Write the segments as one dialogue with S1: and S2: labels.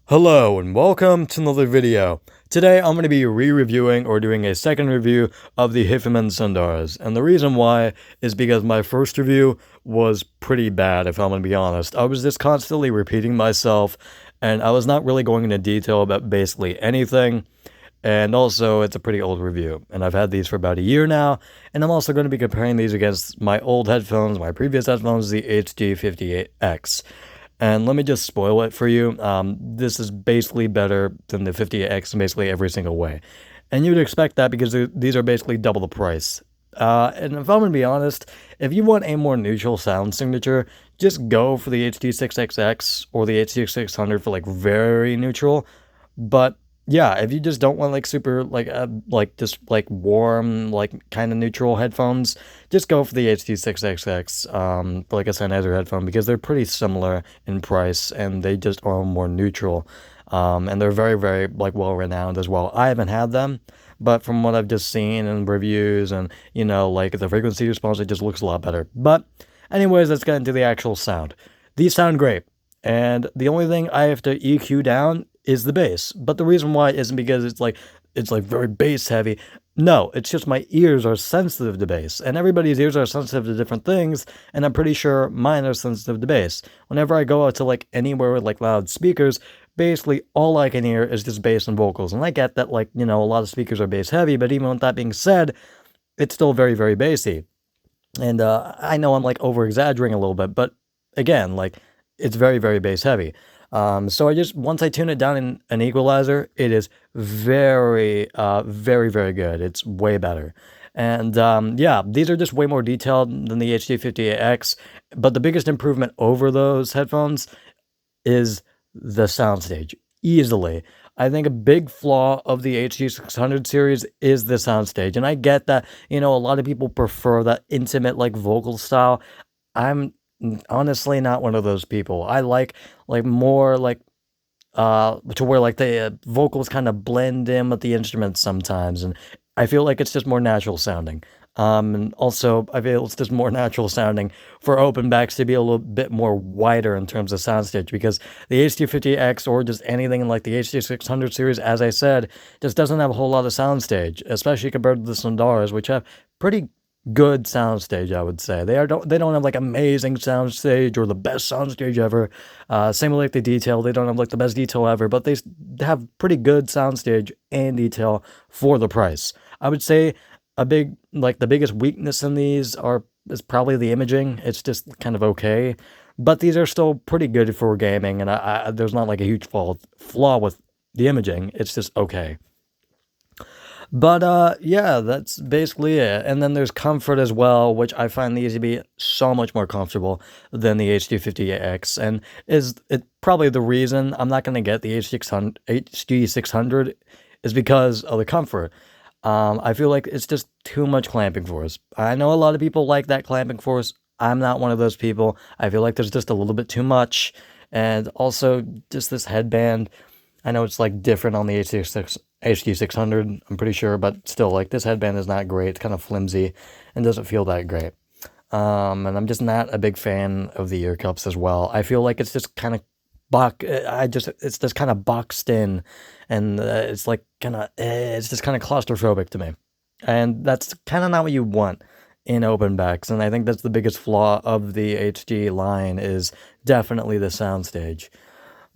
S1: Hello and welcome to another video. Today I'm going to be re-reviewing or doing a second review of the Hifiman Sundaras, and the reason why is because my first review was pretty bad, if I'm going to be honest. I was just constantly repeating myself, and I was not really going into detail about basically anything, and also it's a pretty old review, and I've had these for about a year now, and I'm also going to be comparing these against my old headphones, my previous headphones, the HD58X. And let me just spoil it for you. This is basically better than the 50X in basically every single way. And you'd expect that because these are basically double the price. And if I'm going to be honest, if you want a more neutral sound signature, just go for the HD6XX or the HD600 for like very neutral. But yeah, if you just don't want like super like just like warm like kind of neutral headphones, just go for the HD6XX for like a Sennheiser headphone because they're pretty similar in price and they just are more neutral. And they're very like well renowned as well. I haven't had them, but from what I've just seen in reviews and like the frequency response, it just looks a lot better. But anyways, let's get into the actual sound. These sound great. And the only thing I have to EQ down is the bass. But the reason why isn't because it's like very bass heavy. No, it's just my ears are sensitive to bass. And everybody's ears are sensitive to different things, and I'm pretty sure mine are sensitive to bass. Whenever I go out to like anywhere with like loud speakers, basically all I can hear is just bass and vocals. And I get that like, a lot of speakers are bass heavy, but even with that being said, it's still very bassy. And I know I'm like over exaggerating a little bit, but again, like it's very bass heavy. So once I tune it down in an equalizer, it is very good. It's way better. And yeah, these are just way more detailed than the HD58X, but the biggest improvement over those headphones is the soundstage, easily. I think a big flaw of the HD600 series is the soundstage, and I get that, a lot of people prefer that intimate, like, vocal style. I'm honestly not one of those people. I like, more, like, to where, like, the vocals kinda blend in with the instruments sometimes, and I feel like it's just more natural sounding. And also, I feel it's just more natural sounding for open backs to be a little bit more wider in terms of soundstage, because the HD50X or just anything in, like, the HD600 series, as I said, just doesn't have a whole lot of soundstage, especially compared to the Sundaras, which have pretty good soundstage, I would say. They don't have like amazing soundstage or the best soundstage ever. Same with like the detail. They don't have like the best detail ever, but they have pretty good soundstage and detail for the price. I would say the biggest weakness in these is probably the imaging. It's just kind of okay, but these are still pretty good for gaming, and there's not like a huge flaw with the imaging. It's just okay. But yeah, that's basically it. And then there's comfort as well, which I find these to be so much more comfortable than the HD50X, and is it probably the reason I'm not going to get the HD600 is because of the comfort. I feel like it's just too much clamping force. I know a lot of people like that clamping force. I'm not one of those people. I feel like there's just a little bit too much, and also just this headband. I know it's like different on the HD600, I'm pretty sure, but still, like, this headband is not great. It's kind of flimsy and doesn't feel that great. And I'm just not a big fan of the ear cups as well. I feel like it's just kind of it's just kind of boxed in, and it's like it's just kind of claustrophobic to me. And that's kind of not what you want in open backs, and I think that's the biggest flaw of the HD line is definitely the soundstage.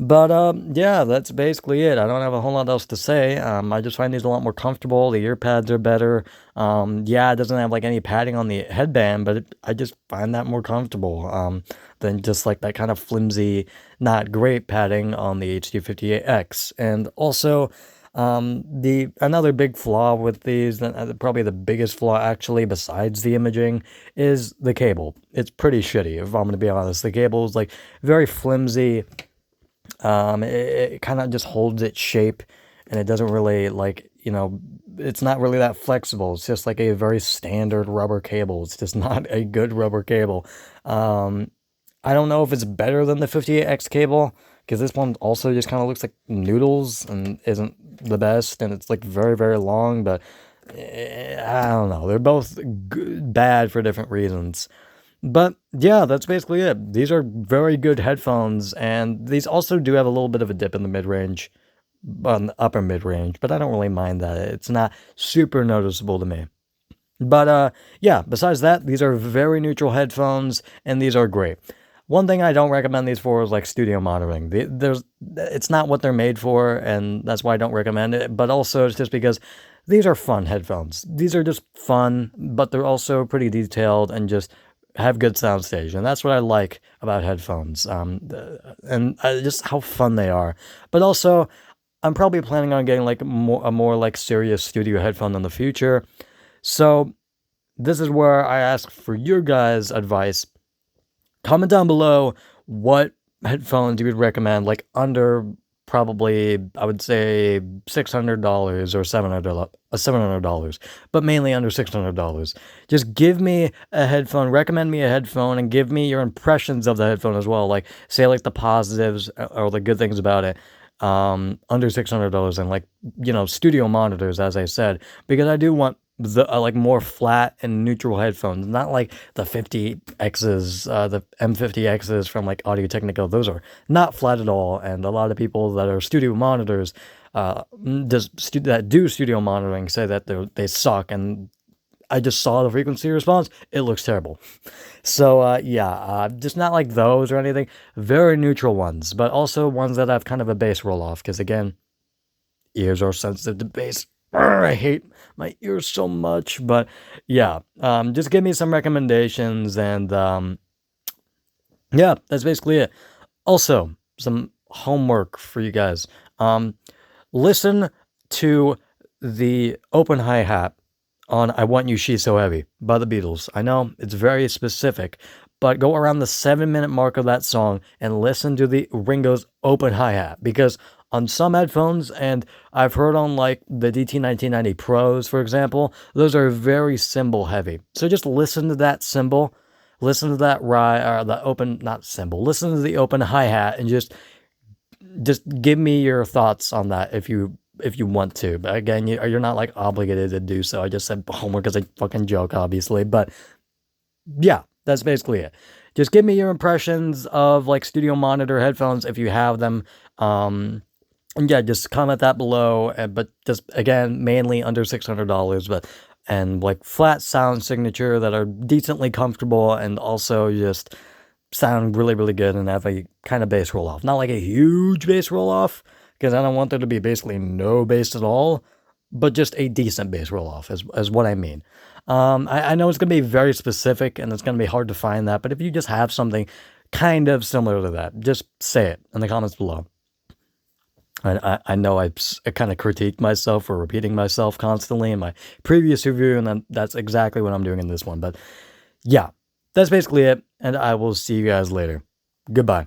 S1: But, yeah, that's basically it. I don't have a whole lot else to say. I just find these a lot more comfortable. The ear pads are better. Yeah, it doesn't have, like, any padding on the headband, but I just find that more comfortable, than just, like, that kind of flimsy, not great padding on the HD58X. And also, another big flaw with these, probably the biggest flaw, actually, besides the imaging, is the cable. It's pretty shitty, if I'm gonna be honest. The cable is, like, very flimsy. It kind of just holds its shape, and it doesn't really like, it's not really that flexible. It's just like a very standard rubber cable. It's just not a good rubber cable. I don't know if it's better than the 58X cable, because this one also just kind of looks like noodles and isn't the best, and it's like very long, but I don't know. They're both bad for different reasons. But yeah, that's basically it. These are very good headphones, and these also do have a little bit of a dip in the mid range, on the upper mid range, but I don't really mind that. It's not super noticeable to me. But yeah, besides that, these are very neutral headphones, and these are great. One thing I don't recommend these for is like studio monitoring. It's not what they're made for, and that's why I don't recommend it. But also, it's just because these are fun headphones. These are just fun, but they're also pretty detailed and just have good soundstage, and that's what I like about headphones. And just how fun they are. But also, I'm probably planning on getting like a more like serious studio headphone in the future. So this is where I ask for your guys' advice. Comment down below what headphones you would recommend, like under probably, I would say $600 or $700, but mainly under $600. Just give me a headphone, recommend me a headphone, and give me your impressions of the headphone as well. Like, say like the positives or the good things about it. Under $600, and like, studio monitors, as I said, because I do want the like more flat and neutral headphones, not like the 50Xs, the M50Xs from like Audio Technica. Those are not flat at all, and a lot of people that are studio monitors, that do studio monitoring say that they suck, and I just saw the frequency response. It looks terrible. So yeah, just not like those or anything. Very neutral ones, but also ones that have kind of a bass roll off. Because again, ears are sensitive to bass. I hate my ears so much. But yeah, just give me some recommendations, and yeah, that's basically it. Also, some homework for you guys. Listen to the open hi-hat on I Want You, She's So Heavy by the Beatles. I know it's very specific, but go around the 7-minute mark of that song and listen to the Ringo's open hi-hat, because on some headphones, and I've heard on like the DT1990 Pros, for example, those are very cymbal heavy. So just listen to that cymbal, listen to that the open, not cymbal, listen to the open hi-hat, and just give me your thoughts on that if you want to. But again, you're not like obligated to do so. I just said homework as a fucking joke, obviously. But yeah, that's basically it. Just give me your impressions of like studio monitor headphones if you have them. And yeah, just comment that below. But just again, mainly under $600, but and like flat sound signature that are decently comfortable and also just sound really, really good and have a kind of bass roll off. Not like a huge bass roll off, because I don't want there to be basically no bass at all, but just a decent bass roll off is what I mean. I know it's going to be very specific and it's going to be hard to find that, but if you just have something kind of similar to that, just say it in the comments below. I know I kind of critiqued myself for repeating myself constantly in my previous review, and that's exactly what I'm doing in this one. But yeah, that's basically it, and I will see you guys later. Goodbye.